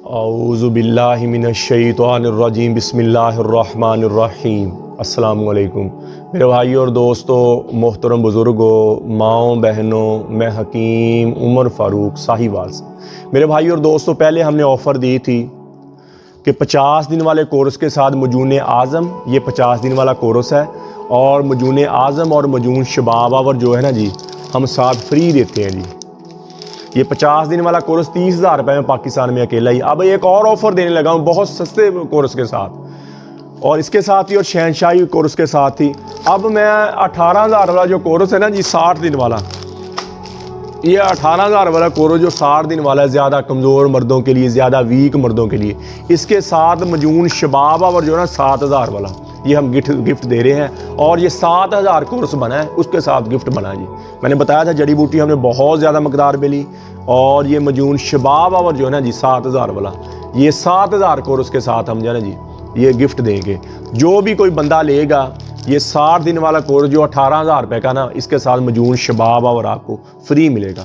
اعوذ باللہ من الشیطان الرجیم بسم اللہ الرحمن الرحیم۔ السلام علیکم میرے بھائی اور دوستو، محترم بزرگوں، ماؤں بہنوں، میں حکیم عمر فاروق ساہیوال سے۔ میرے بھائی اور دوستو، پہلے ہم نے آفر دی تھی کہ 50 دن والے کورس کے ساتھ مجون اعظم، یہ 50 دن والا کورس ہے، اور مجون اعظم اور مجون شباب آور جو ہے نا جی، ہم ساتھ فری دیتے ہیں جی۔ یہ 50 دن والا کورس 30,000 روپے میں پاکستان میں اکیلا ہی۔ اب ایک اور آفر دینے لگا ہوں بہت سستے کورس کے ساتھ، اور اس کے ساتھ ہی اور شہنشاہی کورس کے ساتھ ہی اب میں 18,000 والا جو کورس ہے نا جی، 60 دن والا، یہ 18,000 والا کورس جو 60 دن والا ہے، زیادہ کمزور مردوں کے لیے، زیادہ ویک مردوں کے لیے، اس کے ساتھ مجون شباب اور جو ہے نا 7,000 والا، یہ ہم گفٹ دے رہے ہیں۔ اور یہ 7,000 کورس بنا ہے، اس کے ساتھ گفٹ بنا جی۔ میں نے بتایا تھا جڑی بوٹی ہم نے بہت زیادہ مقدار میں لی، اور یہ مجون شباب اور جو ہے نا جی 7,000 والا، یہ 7,000 کورس کے ساتھ ہم جو ہے نا جی یہ گفٹ دیں گے۔ جو بھی کوئی بندہ لے گا یہ 60 دن والا کورس جو 18,000 روپے کا نا، اس کے ساتھ مجون شباب اور آپ کو فری ملے گا۔